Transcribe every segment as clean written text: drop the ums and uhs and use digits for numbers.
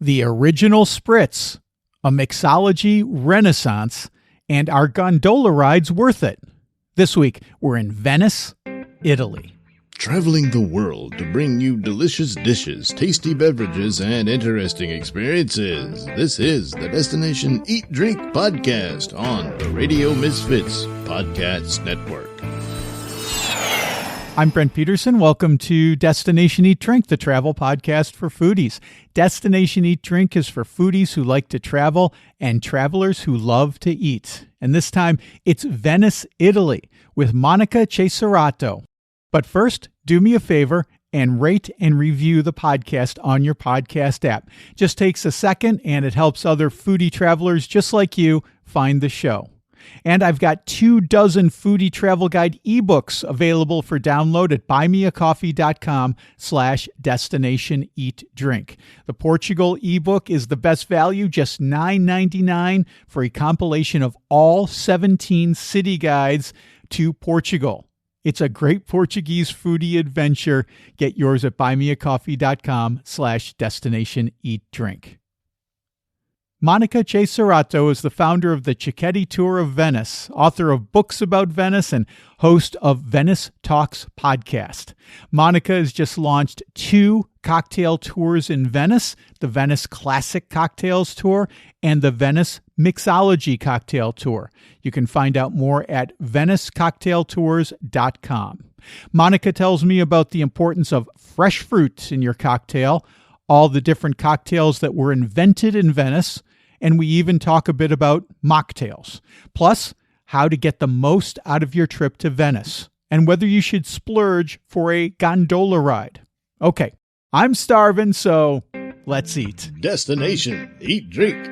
the original spritz, a mixology renaissance, and are gondola rides worth it? This week, we're in Venice, Italy. Traveling the world to bring you delicious dishes, tasty beverages, and interesting experiences. This is the Destination Eat Drink Podcast on the Radio Misfits Podcast Network. I'm Brent Peterson. Welcome to Destination Eat Drink, the travel podcast for foodies. Destination Eat Drink is for foodies who like to travel and travelers who love to eat. And this time, it's Venice, Italy, with Monica Cesarato. But first, do me a favor and rate and review the podcast on your podcast app. Just takes a second, and it helps other foodie travelers just like you find the show. And I've got 24 foodie travel guide ebooks available for download at buymeacoffee.com/destinationeatdrink. The Portugal ebook is the best value, just $9.99 for a compilation of all 17 city guides to Portugal. It's a great Portuguese foodie adventure. Get yours at buymeacoffee.com/destinationeatdrink. Monica Cesarato is the founder of the Cecchetti Tour of Venice, author of books about Venice, and host of Venice Talks podcast. Monica has just launched 2 cocktail tours in Venice, the Venice Classic Cocktails Tour and the Venice Mixology Cocktail Tour. You can find out more at venicecocktailtours.com. Monica tells me about the importance of fresh fruit in your cocktail, all the different cocktails that were invented in Venice, and we even talk a bit about mocktails. Plus, how to get the most out of your trip to Venice, and whether you should splurge for a gondola ride. Okay, I'm starving, so let's eat. Destination Eat Drink.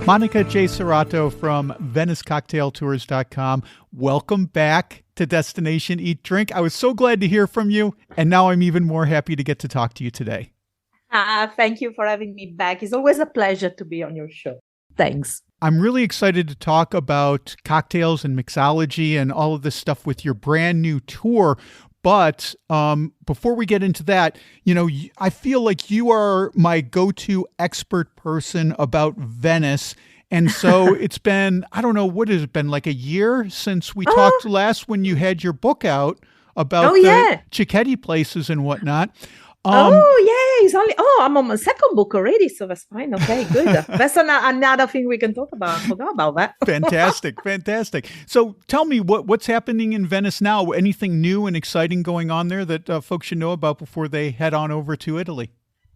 Monica Cesarato from VeniceCocktailTours.com. Welcome back to Destination Eat Drink. I was so glad to hear from you, and now I'm even more happy to get to talk to you today. Thank you for having me back. It's always a pleasure to be on your show. Thanks. I'm really excited to talk about cocktails and mixology and all of this stuff with your brand new tour. But before we get into that, I feel like you are my go-to expert person about Venice. And so it's been, I don't know, what has it been, like a year since we talked last when you had your book out about the Cecchetti places and whatnot. It's only, I'm on my second book already, so that's fine. Okay, good. That's another thing we can talk about. I forgot about that. Fantastic. So tell me, what's happening in Venice now? Anything new and exciting going on there that folks should know about before they head on over to Italy?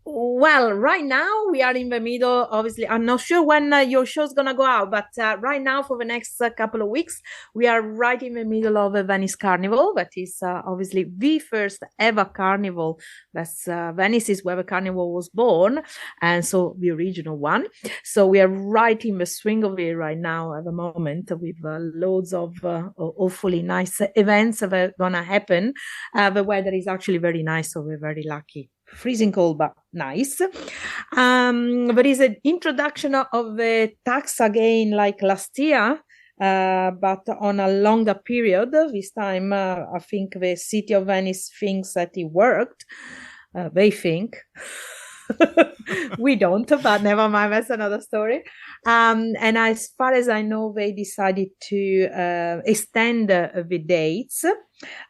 Well, right now we are in the middle. Obviously, I'm not sure when your show's going to go out, but right now for the next couple of weeks, we are right in the middle of a Venice Carnival. That is obviously the first ever carnival. That's Venice is where the carnival was born, and so the original one. So we are right in the swing of it right now at the moment with loads of hopefully nice events that are going to happen. The weather is actually very nice, so we're very lucky. Freezing cold, but nice. There is an introduction of the tax again, like last year, but on a longer period. This time, I think the city of Venice thinks that it worked. They think. We don't, but never mind, that's another story. And as far as I know, they decided to extend the dates.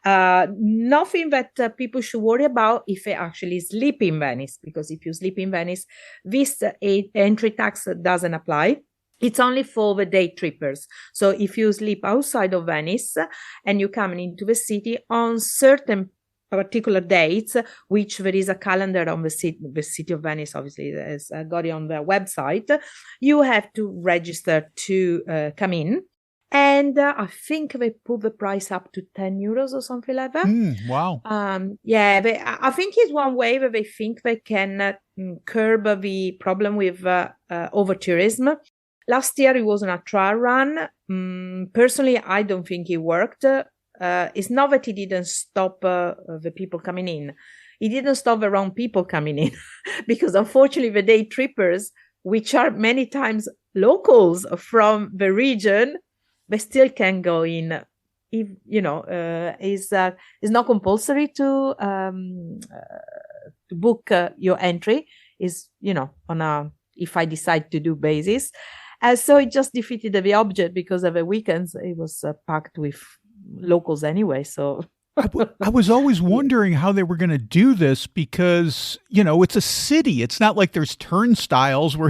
Nothing that people should worry about if they actually sleep in Venice, because if you sleep in Venice, this entry tax doesn't apply. It's only for the day trippers. So if you sleep outside of Venice and you come into the city on certain particular dates, which there is a calendar on the city of Venice, obviously has got it on their website, you have to register to come in. And I think they put the price up to €10 or something like that. Wow. I think it's one way that they think they can curb the problem with over-tourism. Last year, it wasn't a trial run. Personally, I don't think it worked. It's not that it didn't stop the people coming in. It didn't stop the wrong people coming in because unfortunately the day trippers, which are many times locals from the region, they still can go in if is not compulsory to book your entry. Is on a if I decide to do basis. So it just defeated the object because of the weekends it was packed with locals anyway. So I was always wondering how they were going to do this because, it's a city. It's not like there's turnstiles where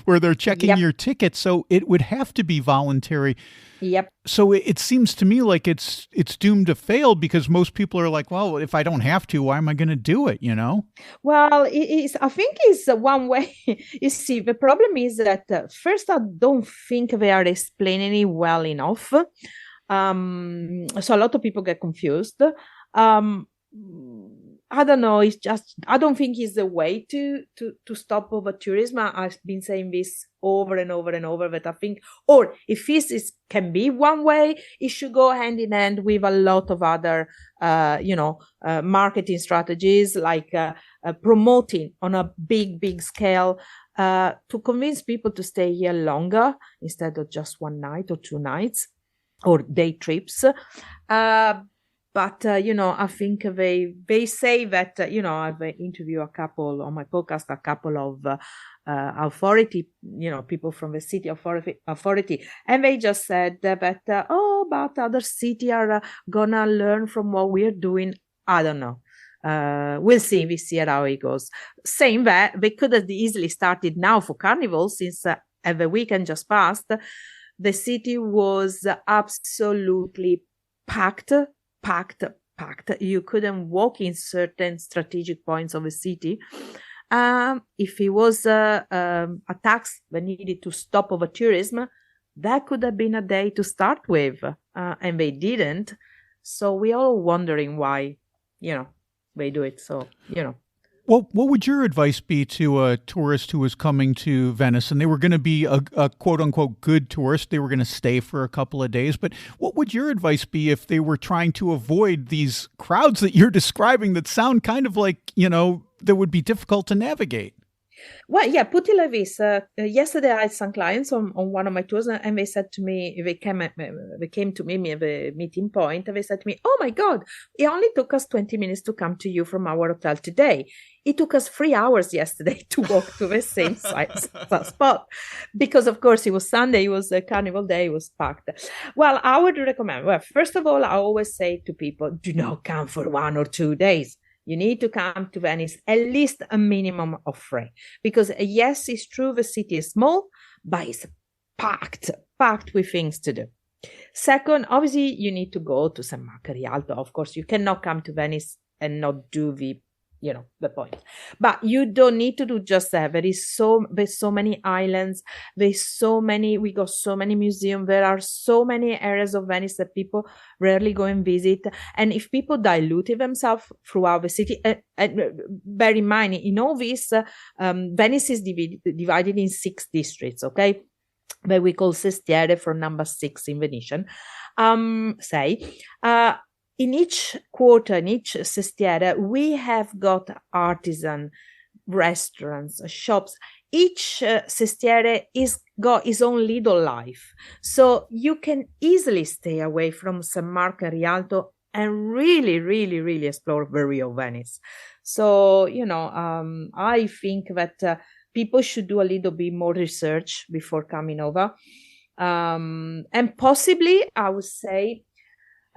where they're checking your ticket. So it would have to be voluntary. Yep. So it seems to me like it's doomed to fail because most people are like, well, if I don't have to, why am I going to do it? Well, I think it's one way. You see, the problem is that first, I don't think they are explaining it well enough. So a lot of people get confused. I don't know. It's just, I don't think it's the way to stop over tourism. I've been saying this over and over and over, but I think, or if this can be one way, it should go hand in hand with a lot of other, marketing strategies, like promoting on a big scale, to convince people to stay here longer instead of just one night or 2 nights or day trips. But, I think they say that, I've interviewed a couple on my podcast, a couple of authority, people from the city authority, and they just said that, but other city are gonna learn from what we're doing. I don't know. We'll see this year how it goes. Saying that, they could have easily started now for Carnival, since the weekend just passed. The city was absolutely packed. You couldn't walk in certain strategic points of the city. If it was a tax that needed to stop over tourism, that could have been a day to start with, and they didn't. So we're all wondering why, they do it. So, Well, what would your advice be to a tourist who was coming to Venice and they were going to be a quote unquote good tourist? They were going to stay for a couple of days. But what would your advice be if they were trying to avoid these crowds that you're describing that sound kind of like, that would be difficult to navigate? Well, yeah, put it like this. Yesterday I had some clients on one of my tours, and they said to me, they came to me at the meeting point, and they said to me, oh my God, it only took us 20 minutes to come to you from our hotel today. It took us 3 hours yesterday to walk to the same spot. Because, of course, it was Sunday, it was a Carnival day, it was packed. Well, I would recommend, first of all, I always say to people, do not come for 1 or 2 days. You need to come to Venice at least a minimum of 3. Because yes, it's true the city is small, but it's packed with things to do. Second, obviously, you need to go to San Marco Rialto. Of course, you cannot come to Venice and not do the point. But you don't need to do just that. There's so many islands. We got so many museums. There are so many areas of Venice that people rarely go and visit. And if people dilute themselves throughout the city, bear in mind, in all this, Venice is divided in 6 districts, okay? That we call Sestiere, from number 6 in Venetian. In each quarter, in each sestiere, we have got artisan restaurants, shops. Each sestiere is got its own little life. So you can easily stay away from San Marco and Rialto and really, really, really explore the real Venice. So, I think that people should do a little bit more research before coming over. And possibly, I would say,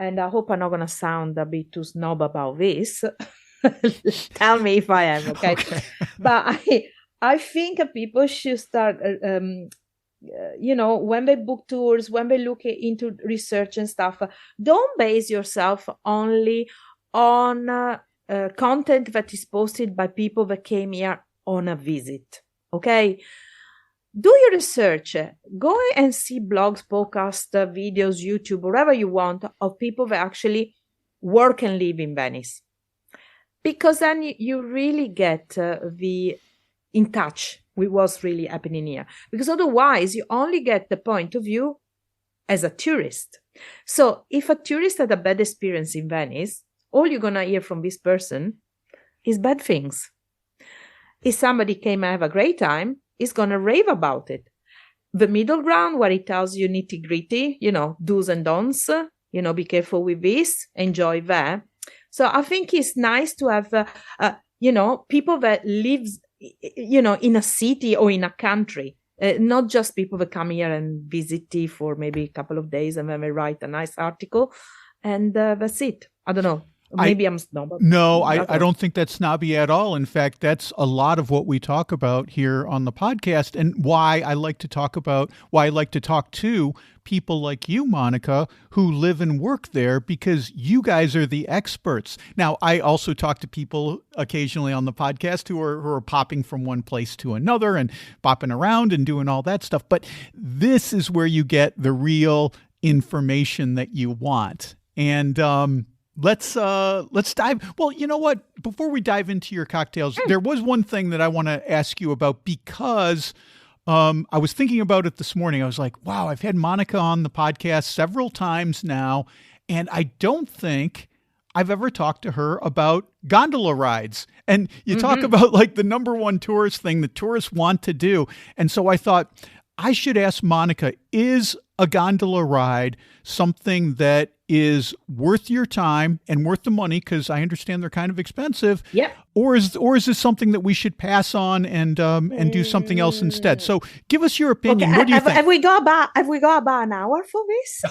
and I hope I'm not going to sound a bit too snob about this. Tell me if I am, okay? But I think people should start, when they book tours, when they look into research and stuff, don't base yourself only on content that is posted by people that came here on a visit, okay? Do your research. Go and see blogs, podcasts, videos, YouTube, whatever you want, of people that actually work and live in Venice. Because then you really get in touch with what's really happening here. Because otherwise, you only get the point of view as a tourist. So if a tourist had a bad experience in Venice, all you're going to hear from this person is bad things. If somebody came and have a great time, is going to rave about it. The middle ground, where it tells you nitty-gritty, do's and don'ts, be careful with this, enjoy that. So I think it's nice to have, people that lives, in a city or in a country, not just people that come here and visit for maybe a couple of days and then they write a nice article and that's it. I don't know. Maybe I'm snob. No, I don't think that's snobby at all. In fact, that's a lot of what we talk about here on the podcast, and why I like to talk to people like you, Monica, who live and work there, because you guys are the experts. Now, I also talk to people occasionally on the podcast who are popping from one place to another and bopping around and doing all that stuff. But this is where you get the real information that you want. And Let's dive. Well, you know what? Before we dive into your cocktails, there was one thing that I want to ask you about, because I was thinking about it this morning. I was like, wow, I've had Monica on the podcast several times now, and I don't think I've ever talked to her about gondola rides. And you talk about like the number one tourist thing that tourists want to do. And so I thought I should ask Monica, is a gondola ride something that is worth your time and worth the money? Because I understand they're kind of expensive. Yep. Or is this something that we should pass on and do something else instead? So give us your opinion. Okay. What do you think? Have we got about an hour for this?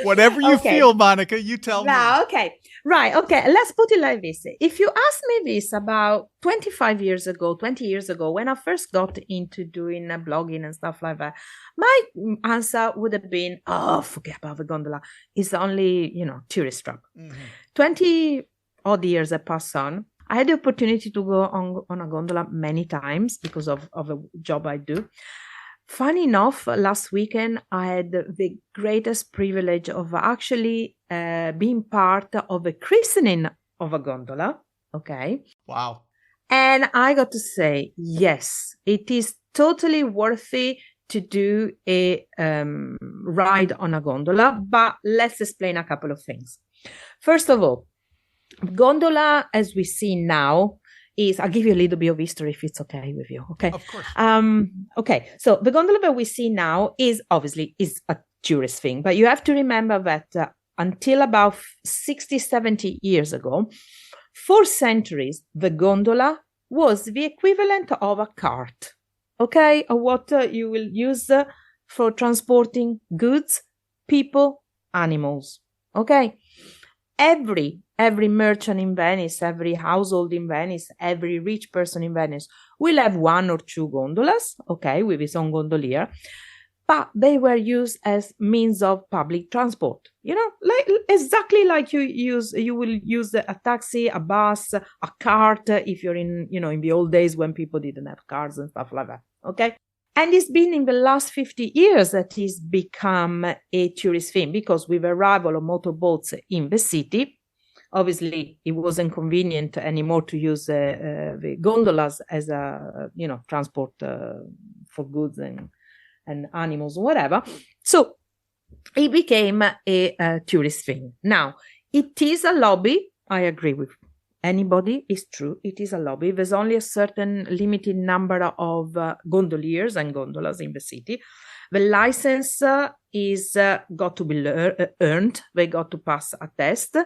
Whatever you feel, Monica, you tell me. Okay. Right. Okay. Let's put it like this. If you asked me this about 20 years ago, when I first got into doing blogging and stuff like that, my answer would have been, forget about the gondola. It's only, tourist trap. 20 odd years have passed on. I had the opportunity to go on a gondola many times because of a job I do. Funny enough, last weekend, I had the greatest privilege of actually being part of a christening of a gondola. Okay. Wow. And I got to say, yes, it is totally worthy to do a ride on a gondola, but let's explain a couple of things. First of all, gondola, as we see now, I'll give you a little bit of history if it's okay with you. Okay. Of course. Okay. So the gondola that we see now is a tourist thing, but you have to remember that until about 60, 70 years ago, for centuries, the gondola was the equivalent of a cart. Okay. Or what you will use for transporting goods, people, animals. Okay. Every merchant in Venice, every household in Venice, every rich person in Venice will have one or two gondolas, okay, with his own gondolier, but they were used as means of public transport. Exactly like you will use a taxi, a bus, a cart if you're in the old days when people didn't have cars and stuff like that, okay? And it's been in the last 50 years that it's become a tourist thing, because with the arrival of motorboats in the city, obviously it wasn't convenient anymore to use the gondolas as a transport for goods and animals or whatever. So it became a tourist thing. Now, it is a lobby. I agree with anybody. It's true. It is a lobby. There's only a certain limited number of gondoliers and gondolas in the city. The license is got to be earned. They got to pass a test.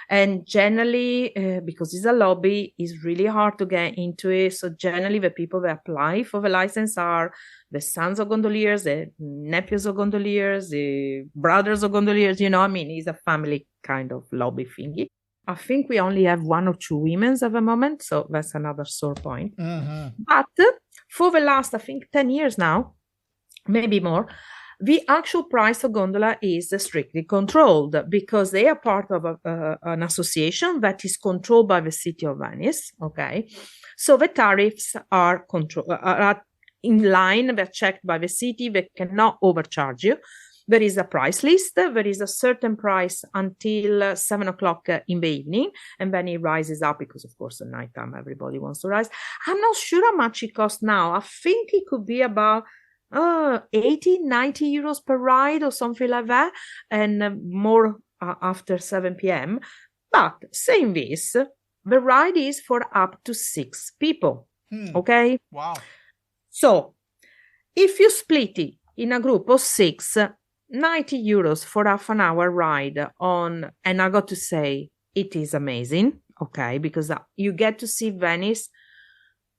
And generally, because it's a lobby, it's really hard to get into it. So generally, the people that apply for the license are the sons of gondoliers, the nephews of gondoliers, the brothers of gondoliers. It's a family kind of lobby thingy. I think we only have one or two women at the moment, so that's another sore point. But for the last, I think, 10 years now, maybe more, the actual price of gondola is strictly controlled, because they are part of an association that is controlled by the city of Venice. Okay, so the tariffs are in line. They're checked by the city. They cannot overcharge you. There is a price list. There is a certain price until 7 o'clock in the evening, and then it rises up because, of course, at nighttime everybody wants to rise. I'm not sure how much it costs now. I think it could be about 80, 90 euros per ride or something like that, and more after 7 p.m. But saying this, the ride is for up to 6 people. Okay? Wow. So if you split it in a group of 6, €90 for half an hour ride on, and I got to say, it is amazing, okay, because you get to see Venice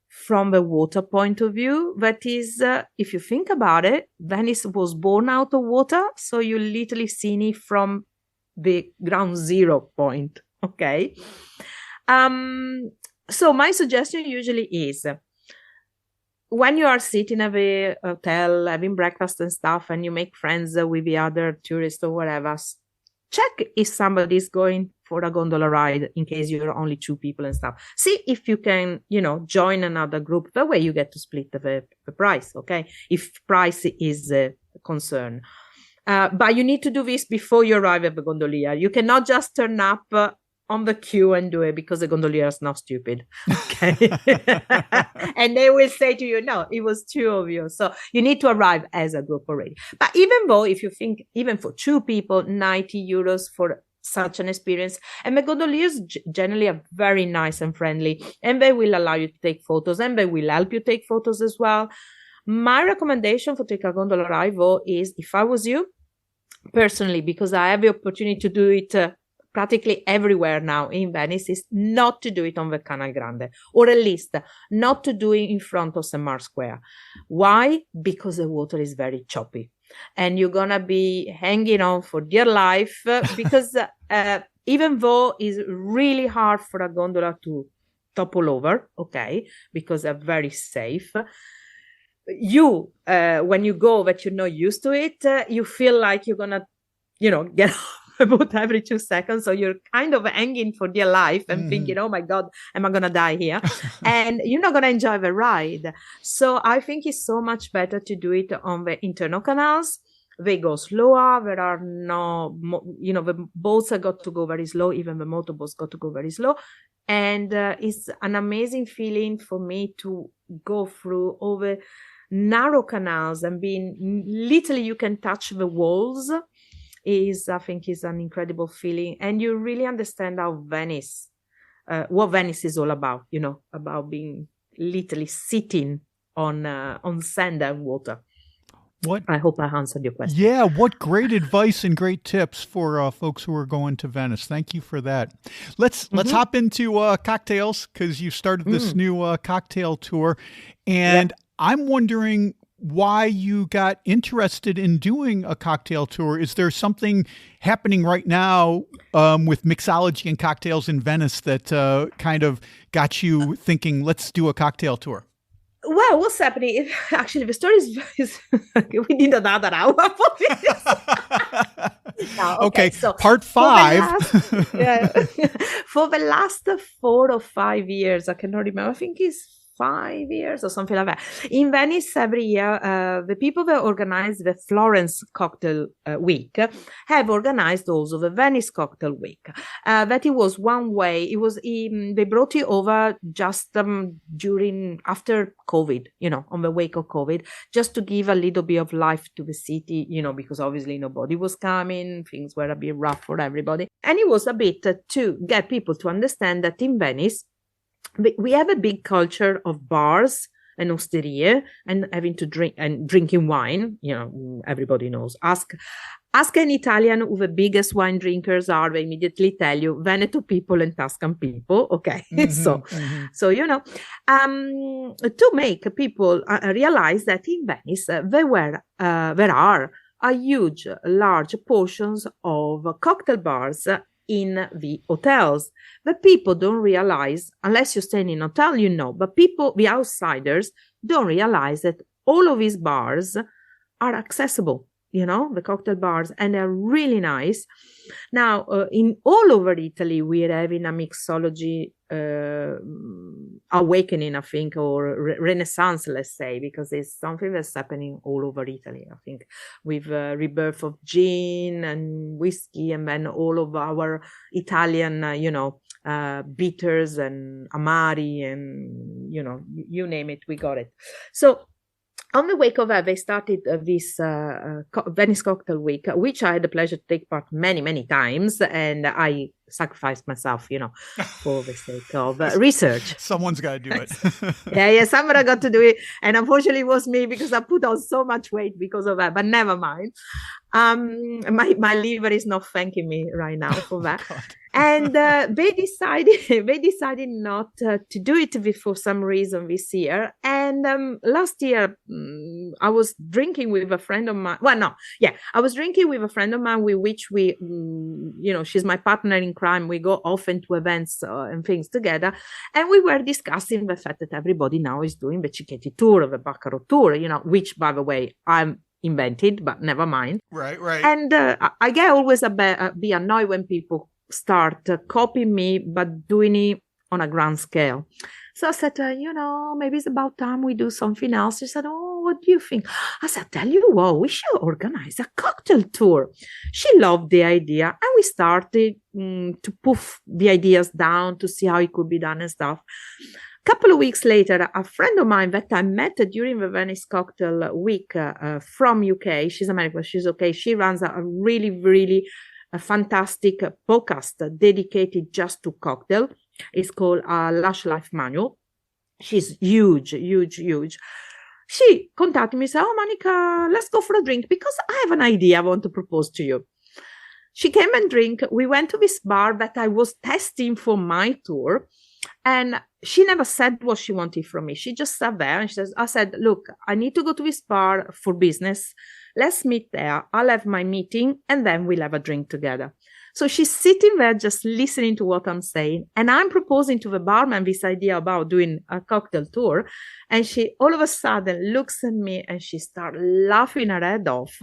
from the water point of view. That is, if you think about it, Venice was born out of water, so you literally see it from the ground zero point, okay? So my suggestion usually is, when you are sitting at a hotel, having breakfast and stuff, and you make friends with the other tourists or whatever, check if somebody's going for a gondola ride in case you're only 2 people and stuff. See if you can, join another group. That way you get to split the price, okay? If price is a concern. But you need to do this before you arrive at the gondolier. You cannot just turn up on the queue and do it, because the gondolier is not stupid, okay? And they will say to you, no, it was 2 of you. So you need to arrive as a group already. But even though, if you think, even for 2 people, €90 for such an experience. And the gondoliers generally are very nice and friendly, and they will allow you to take photos, and they will help you take photos as well. My recommendation for take a gondola ride, though, is, if I was you, personally, because I have the opportunity to do it practically everywhere now in Venice, is not to do it on the Canal Grande, or at least not to do it in front of St. Mark's Square. Why? Because the water is very choppy, and you're gonna be hanging on for dear life, because even though it's really hard for a gondola to topple over, okay, because they're very safe, you when you go that you're not used to it, you feel like you're gonna get about every 2 seconds, so you're kind of hanging for dear life and thinking, oh my god, am I gonna die here? And you're not gonna enjoy the ride. So I think it's so much better to do it on the internal canals. They go slower. There are no the boats have got to go very slow, even the motorboats got to go very slow. And it's an amazing feeling for me to go through all the narrow canals and being literally, you can touch the walls. I think is an incredible feeling, and you really understand how Venice, what Venice is all about. About being literally sitting on sand and water. I hope I answered your question. Yeah, what great advice and great tips for folks who are going to Venice. Thank you for that. Let's hop into cocktails, because you started this new cocktail tour, and I'm wondering why you got interested in doing a cocktail tour. Is there something happening right now with mixology and cocktails in Venice that kind of got you thinking, let's do a cocktail tour? Well, what's happening? Actually, the story is we need another hour for this. No, okay, so part 5. For the last 4 or 5 years, I cannot remember. I think it's 5 years or something like that. In Venice, every year, the people that organize the Florence Cocktail Week have organized also the Venice Cocktail Week. That it was one way. It was they brought it over just after COVID, on the wake of COVID, just to give a little bit of life to the city, because obviously nobody was coming, things were a bit rough for everybody, and it was a bit to get people to understand that in Venice, we have a big culture of bars and osterie and having to drink and drinking wine. Everybody knows. Ask an Italian who the biggest wine drinkers are. They immediately tell you Veneto people and Tuscan people. Okay, so to make people realize that in Venice there are large portions of cocktail bars in the hotels. The people don't realize, unless you stay in a hotel, but the outsiders don't realize that all of these bars are accessible, the cocktail bars, and they're really nice. Now, in all over Italy, we're having a mixology awakening, I think, or renaissance, let's say, because it's something that's happening all over Italy, I think, with rebirth of gin and whiskey, and then all of our Italian, bitters and amari, and, you name it, we got it. So on the wake of that, they started this Venice Cocktail Week, which I had the pleasure to take part many, many times, and I sacrifice myself, for the sake of research. Someone's got to do it. Yeah, someone got to do it. And unfortunately, it was me because I put on so much weight because of that. But never mind. My liver is not thanking me right now for that. And they decided not to do it for some reason this year. And last year, I was drinking with a friend of mine. I was drinking with a friend of mine with which we, she's my partner in crime. We go often to events and things together. And we were discussing the fact that everybody now is doing the Cicchetti tour, the Baccaro tour, which, by the way, I'm invented, but never mind. Right. And I get always be annoyed when people start copying me, but doing it on a grand scale. So I said, maybe it's about time we do something else. She said, oh, what do you think? I said, tell you what, we should organize a cocktail tour. She loved the idea. And we started to poof the ideas down to see how it could be done and stuff. Couple of weeks later, a friend of mine that I met during the Venice Cocktail Week from UK, she's American, she's okay. She runs a really, really fantastic podcast dedicated just to cocktail. It's called Lush Life Manual. She's huge. She contacted me and said, oh, Monica, let's go for a drink because I have an idea I want to propose to you. She came and drink. We went to this bar that I was testing for my tour. And she never said what she wanted from me. She just sat there and I said, look, I need to go to this bar for business. Let's meet there. I'll have my meeting and then we'll have a drink together. So she's sitting there just listening to what I'm saying. And I'm proposing to the barman this idea about doing a cocktail tour. And she all of a sudden looks at me and she starts laughing her head off.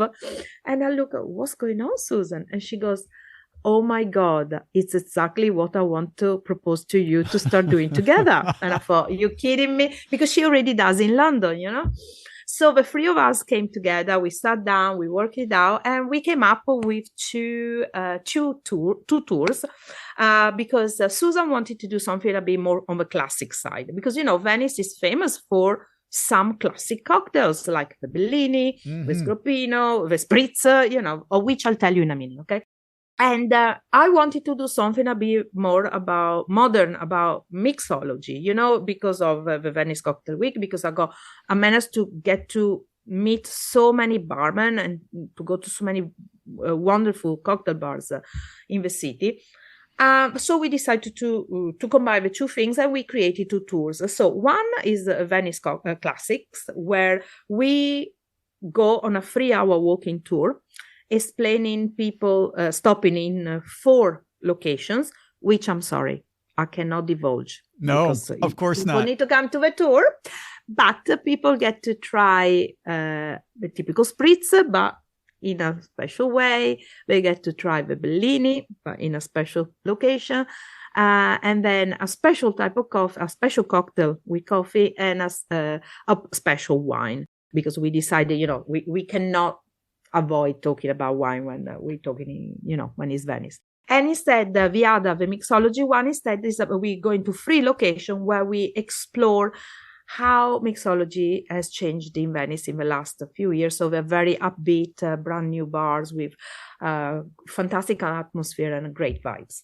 And I look, what's going on, Susan? And she goes, oh my God, it's exactly what I want to propose to you to start doing together. And I thought, you kidding me? Because she already does in London, So the three of us came together, we sat down, we worked it out, and we came up with two tours because Susan wanted to do something a bit more on the classic side. Because, Venice is famous for some classic cocktails like the Bellini, the Scroppino, the spritz, of which I'll tell you in a minute, okay? And I wanted to do something a bit more about mixology, because of the Venice Cocktail Week, because I managed to get to meet so many barmen and to go to so many wonderful cocktail bars in the city. So we decided to combine the two things and we created two tours. So one is Venice Classics, where we go on a 3-hour walking tour, explaining people stopping in 4 locations, which I'm sorry, I cannot divulge. No, of course not. People need to come to the tour, but people get to try the typical spritz, but in a special way. They get to try the Bellini, but in a special location. And then a special type of coffee, a special cocktail with coffee, and a special wine, because we decided, we cannot avoid talking about wine when we're talking, when it's Venice. And instead, the mixology one, instead is we go into 3 locations where we explore how mixology has changed in Venice in the last few years. So they're very upbeat, brand new bars with fantastic atmosphere and great vibes.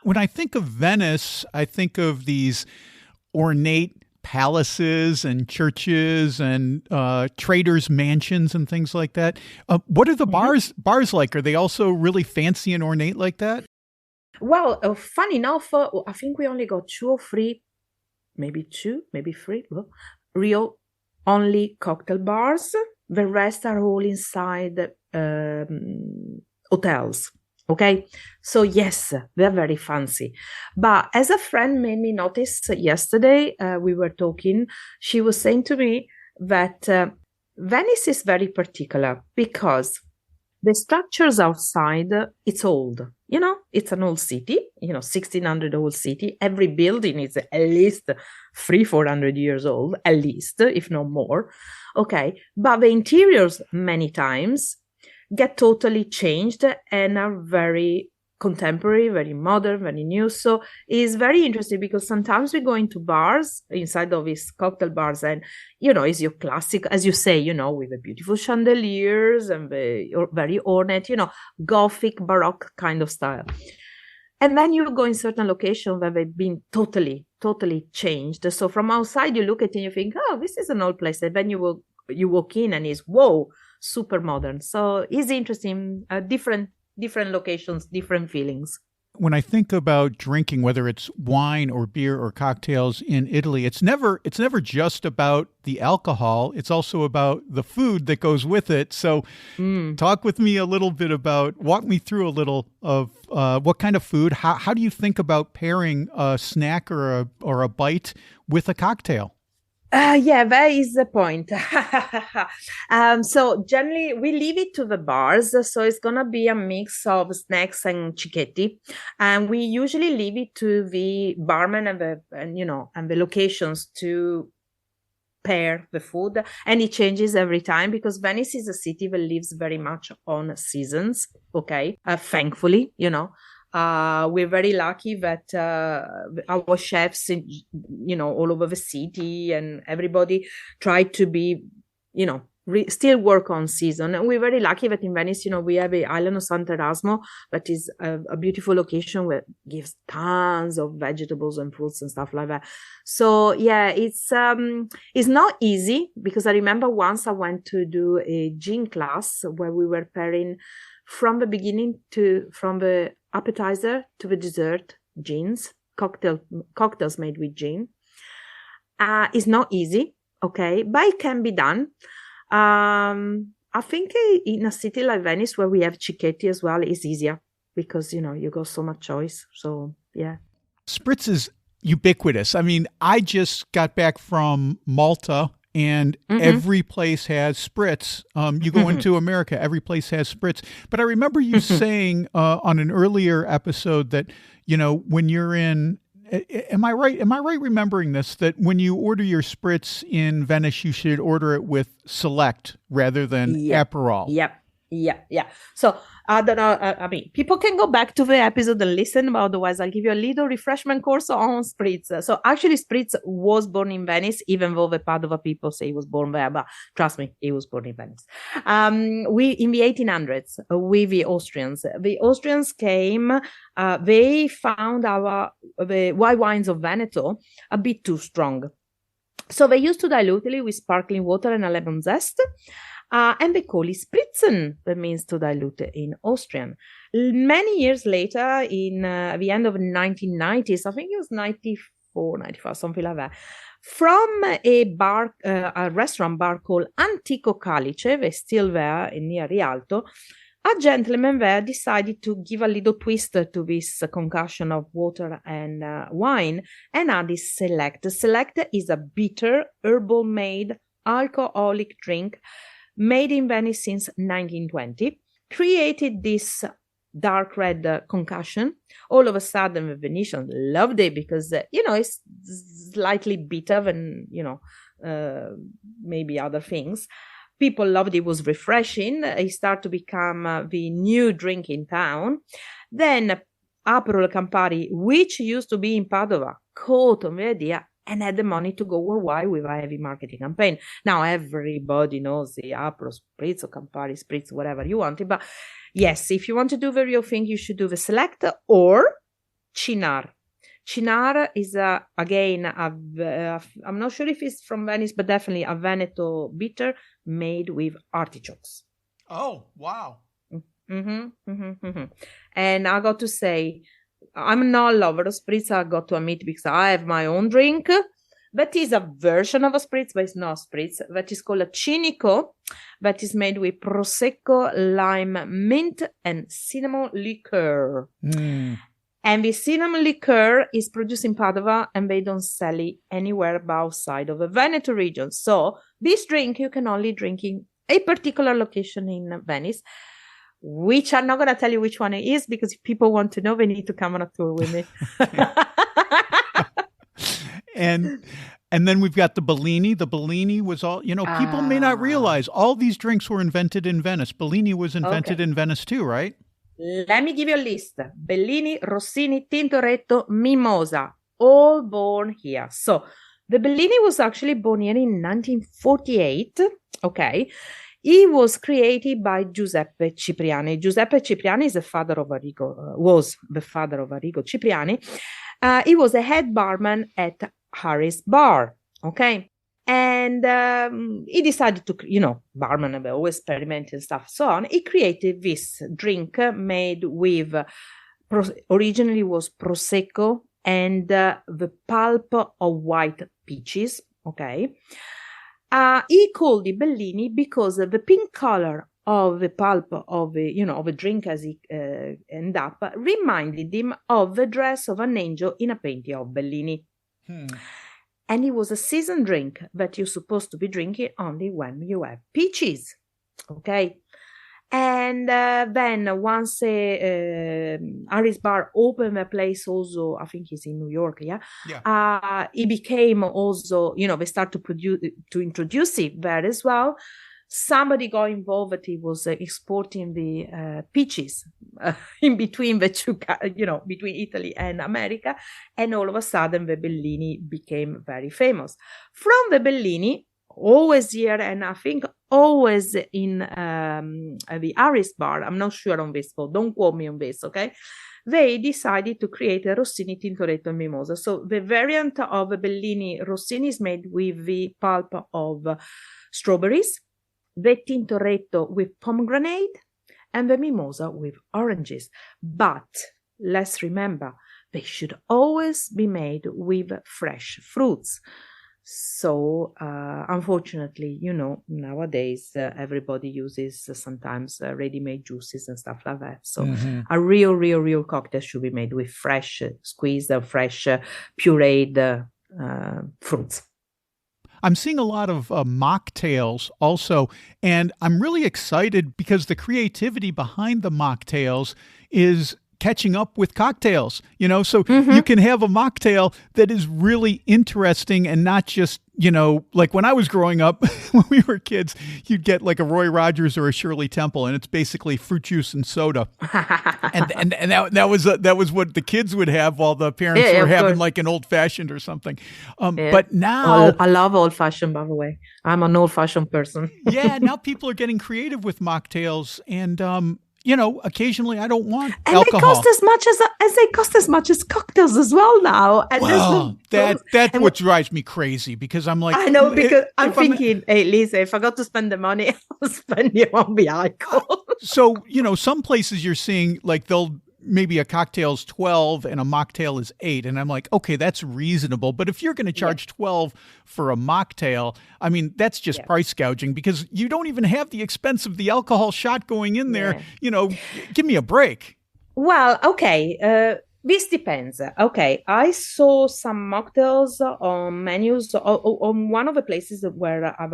When I think of Venice, I think of these ornate palaces and churches and traders' mansions and things like that. What are the bars like? Are they also really fancy and ornate like that? Well, funny enough, I think we only got 2 or 3, maybe 2, maybe 3, real only cocktail bars. The rest are all inside hotels. Okay, so yes, they're very fancy. But as a friend made me notice yesterday, we were talking, she was saying to me that Venice is very particular because the structures outside, it's old. It's an old city, 1600 old city. Every building is at least 300-400 years old, at least, if not more. Okay, but the interiors many times get totally changed and are very contemporary, very modern, very new. So it's very interesting because sometimes we go into bars inside of these cocktail bars and, it's your classic, as you say, with the beautiful chandeliers and very ornate, Gothic, Baroque kind of style. And then you go in certain locations where they've been totally changed. So from outside, you look at it and you think, oh, this is an old place. And then you walk in and it's, whoa, super modern. So it's interesting, different locations, different feelings. When I think about drinking, whether it's wine or beer or cocktails in Italy, it's never just about the alcohol. It's also about the food that goes with it. So talk with me a little bit walk me through a little of what kind of food, how do you think about pairing a snack or a bite with a cocktail? Yeah, that is the point. So generally we leave it to the bars. So it's going to be a mix of snacks and cicchetti. And we usually leave it to the barman and the locations to pair the food. And it changes every time because Venice is a city that lives very much on seasons. Okay. Thankfully, we're very lucky that our chefs, all over the city and everybody try to be, still work on season. And we're very lucky that in Venice, we have the island of Sant'Erasmo, that is a beautiful location where it gives tons of vegetables and fruits and stuff like that. So yeah, it's not easy because I remember once I went to do a gin class where we were pairing from the beginning from the appetizer to the dessert, cocktails made with gin. It's not easy, okay, but it can be done. I think in a city like Venice where we have cicchetti as well, it's easier because, you got so much choice. So, yeah. Spritz is ubiquitous. I mean, I just got back from Malta and every place has spritz. You go into America, every place has spritz. But I remember you saying on an earlier episode that, when you're in, am I right remembering this, that when you order your spritz in Venice, you should order it with Select rather than Aperol? Yeah. So I don't know. I mean, people can go back to the episode and listen. But otherwise, I'll give you a little refreshment course on spritz. So actually, spritz was born in Venice, even though the Padova people say he was born there. But trust me, he was born in Venice. We in the 1800s with the Austrians. The Austrians came. They found the white wines of Veneto a bit too strong, so they used to dilute it with sparkling water and a lemon zest. And they call it spritzen, that means to dilute in Austrian. Many years later, in the end of the 1990s, I think it was 94, 95, something like that, from a restaurant bar called Antico Calice, they're still there near Rialto, a gentleman there decided to give a little twist to this concoction of water and wine and added Select. Select is a bitter, herbal-made, alcoholic drink made in Venice since 1920, created this dark red concoction. All of a sudden, the Venetians loved it because, it's slightly bitter than, maybe other things. People loved it. It was refreshing. It started to become the new drink in town. Then Aperol Campari, which used to be in Padova, caught on the idea and had the money to go worldwide with a heavy marketing campaign. Now everybody knows the Aperol Spritz or Campari Spritz, whatever you want it. But yes, if you want to do the real thing, you should do the Select or Cynar. Cynar is, again, I'm not sure if it's from Venice, but definitely a Veneto bitter made with artichokes. Oh, wow. And I got to say, I'm not a lover of spritz, I got to admit, because I have my own drink. That is a version of a spritz, but it's not spritz. That is called a cinico. That is made with prosecco, lime, mint, and cinnamon liqueur. And the cinnamon liqueur is produced in Padova, and they don't sell it anywhere outside of the Veneto region. So this drink you can only drink in a particular location in Venice, which I'm not going to tell you which one it is, because if people want to know, they need to come on a tour with me. And then we've got the Bellini. The Bellini was all, people may not realize all these drinks were invented in Venice. Bellini was invented in Venice too, right? Let me give you a list. Bellini, Rossini, Tintoretto, Mimosa, all born here. So the Bellini was actually born here in 1948. Okay. He was created by Giuseppe Cipriani. Giuseppe Cipriani is the father of was the father of Arrigo Cipriani. He was a head barman at Harris Bar, okay? And he decided to, barman, they always experiment and stuff, so on. He created this drink made with, originally was Prosecco and the pulp of white peaches, okay? He called it Bellini because the pink color of the pulp of the drink as it ended up reminded him of the dress of an angel in a painting of Bellini. And it was a season drink that you're supposed to be drinking only when you have peaches, okay? And then once Harris Bar opened a place also, I think it's in New York, it became also, they started to introduce it there as well. Somebody got involved that he was exporting the peaches in between the two, between Italy and America. And all of a sudden, the Bellini became very famous. From the Bellini, always here, and I think always in the Harris Bar, I'm not sure on this, so don't quote me on this, okay? They decided to create a Rossini Tintoretto and Mimosa. So the variant of the Bellini Rossini is made with the pulp of strawberries, the Tintoretto with pomegranate, and the Mimosa with oranges. But let's remember, they should always be made with fresh fruits. So, unfortunately, nowadays everybody uses sometimes ready-made juices and stuff like that. So a real cocktail should be made with fresh squeezed, fresh pureed fruits. I'm seeing a lot of mocktails also, and I'm really excited because the creativity behind the mocktails is catching up with cocktails, so you can have a mocktail that is really interesting and not just, like when I was growing up, when we were kids, you'd get like a Roy Rogers or a Shirley Temple, and it's basically fruit juice and soda. and that was what the kids would have while the parents were having like an old fashioned or something. But now I love old fashioned, by the way. I'm an old fashioned person. Now people are getting creative with mocktails, and occasionally I don't want and alcohol. They cost as much as cocktails as well now. And that's what drives me crazy, because I'm like, I know, because I'm thinking, hey, Lisa, if I got to spend the money, I'll spend it on the alcohol. So, some places you're seeing like maybe a cocktail's 12 and a mocktail is 8. And I'm like, okay, that's reasonable. But if you're going to charge 12 for a mocktail, I mean, that's just price gouging, because you don't even have the expense of the alcohol shot going in there. Give me a break. Well, okay. This depends. Okay. I saw some mocktails on menus on one of the places where I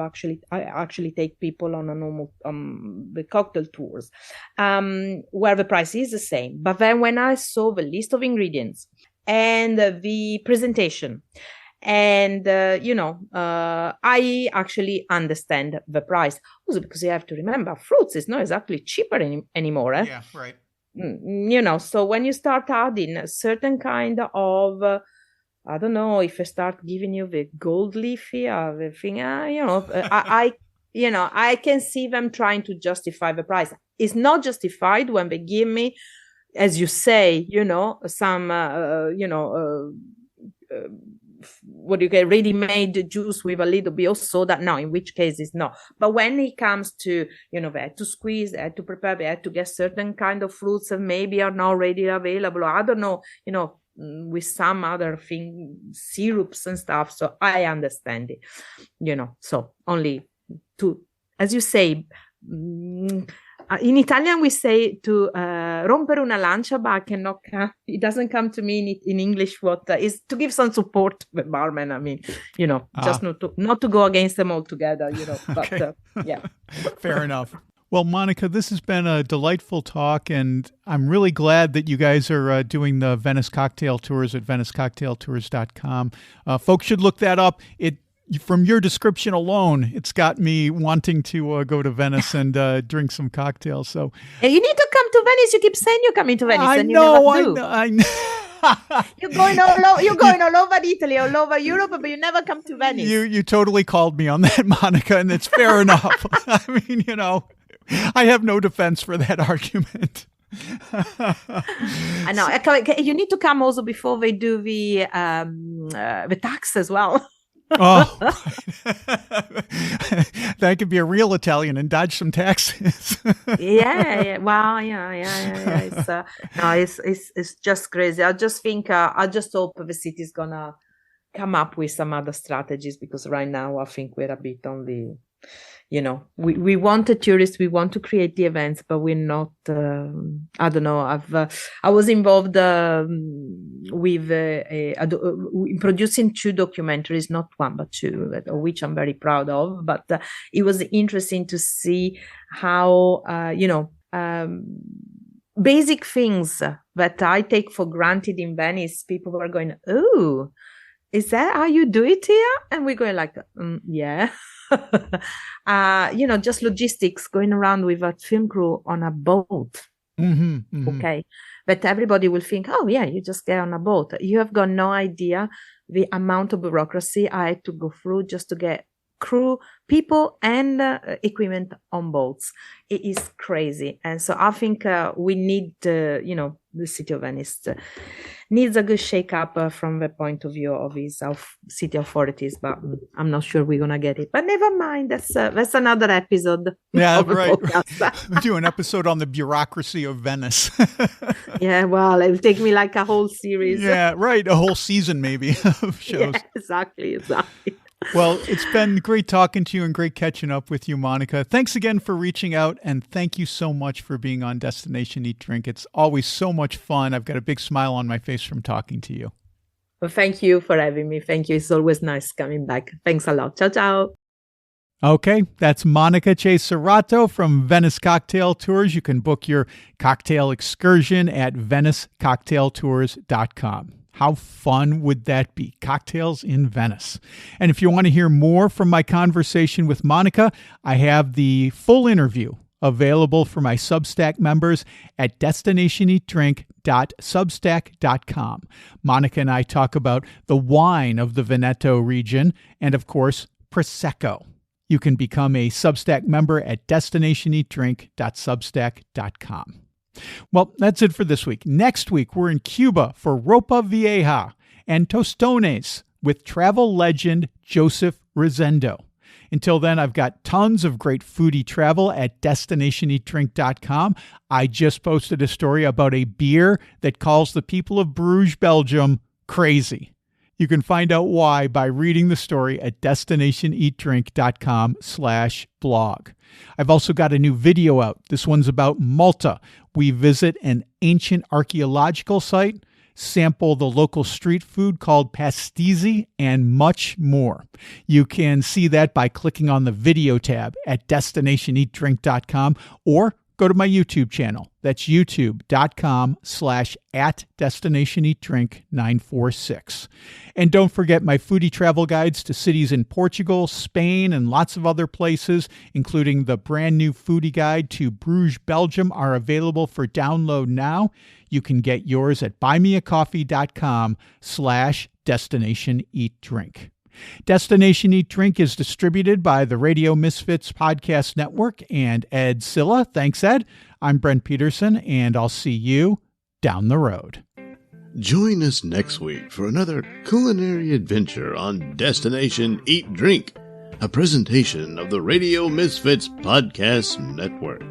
actually take people on a normal the cocktail tours, where the price is the same. But then when I saw the list of ingredients and the presentation, and I actually understand the price, also because you have to remember, fruits is not exactly cheaper anymore. Yeah, right. So when you start adding a certain kind of, I don't know, if I start giving you the gold leafy or the thing, I can see them trying to justify the price. It's not justified when they give me, as you say, some, what do you get, ready-made juice with a little bit of soda. No, in which case it's not. But when it comes to, they had to squeeze, they had to prepare, they had to get certain kind of fruits that maybe are not readily available. I don't know, with some other thing, syrups and stuff. So I understand it, so only to, as you say, in Italian we say to rompere una lancia, but I cannot it doesn't come to me in English what is to give some support to the barman. I mean, just not to go against them altogether, but okay. Yeah. Fair enough. Well, Monica, this has been a delightful talk, and I'm really glad that you guys are doing the Venice Cocktail Tours at venicecocktailtours.com. Folks should look that up. From your description alone, it's got me wanting to go to Venice and drink some cocktails. So you need to come to Venice. You keep saying you're coming to Venice, I and know, you never do. You're going all over Italy, all over Europe, but you never come to Venice. You totally called me on that, Monica, and it's fair enough. I mean, I have no defense for that argument. I know. You need to come also before they do the tax as well. Oh, that could be a real Italian and dodge some taxes. Yeah. Well, yeah. It's just crazy. I just think I just hope the city is gonna come up with some other strategies, because right now I think we're a bit on the, we want the tourists, we want to create the events, but we're not. I don't know. I was involved with in producing 2 documentaries, not 1 but 2, which I'm very proud of. But it was interesting to see how basic things that I take for granted in Venice, people were going, "Oh, is that how you do it here?" And we're going like, yeah. Just logistics, going around with a film crew on a boat. Mm-hmm, mm-hmm. Okay. But everybody will think, oh yeah, you just get on a boat. You have got no idea the amount of bureaucracy I had to go through just to get crew, people, and equipment on boats. It is crazy. And so I think we need, the city of Venice needs a good shake-up from the point of view of its city authorities, but I'm not sure we're going to get it. But never mind. That's another episode. Yeah, right. We'll do an episode on the bureaucracy of Venice. Yeah, well, it'll take me like a whole series. Yeah, right. A whole season maybe of shows. Yeah, exactly. Well, it's been great talking to you and great catching up with you, Monica. Thanks again for reaching out, and thank you so much for being on Destination Eat Drink. It's always so much fun. I've got a big smile on my face from talking to you. Well, thank you for having me. Thank you. It's always nice coming back. Thanks a lot. Ciao, ciao. Okay, that's Monica Cesarato from Venice Cocktail Tours. You can book your cocktail excursion at venicecocktailtours.com. How fun would that be? Cocktails in Venice. And if you want to hear more from my conversation with Monica, I have the full interview available for my Substack members at destinationeatdrink.substack.com. Monica and I talk about the wine of the Veneto region and, of course, Prosecco. You can become a Substack member at destinationeatdrink.substack.com. Well, that's it for this week. Next week, we're in Cuba for Ropa Vieja and Tostones with travel legend Joseph Rosendo. Until then, I've got tons of great foodie travel at destinationeatdrink.com. I just posted a story about a beer that calls the people of Bruges, Belgium, crazy. You can find out why by reading the story at destinationeatdrink.com/blog. I've also got a new video out. This one's about Malta. We visit an ancient archaeological site, sample the local street food called pastizzi, and much more. You can see that by clicking on the video tab at destinationeatdrink.com or go to my YouTube channel. That's youtube.com/@destinationeatdrink946. And don't forget my foodie travel guides to cities in Portugal, Spain, and lots of other places, including the brand new foodie guide to Bruges, Belgium, are available for download now. You can get yours at buymeacoffee.com/destinationeatdrink. Destination Eat Drink is distributed by the Radio Misfits Podcast Network and Ed Silla. Thanks, Ed. I'm Brent Peterson, and I'll see you down the road. Join us next week for another culinary adventure on Destination Eat Drink, a presentation of the Radio Misfits Podcast Network.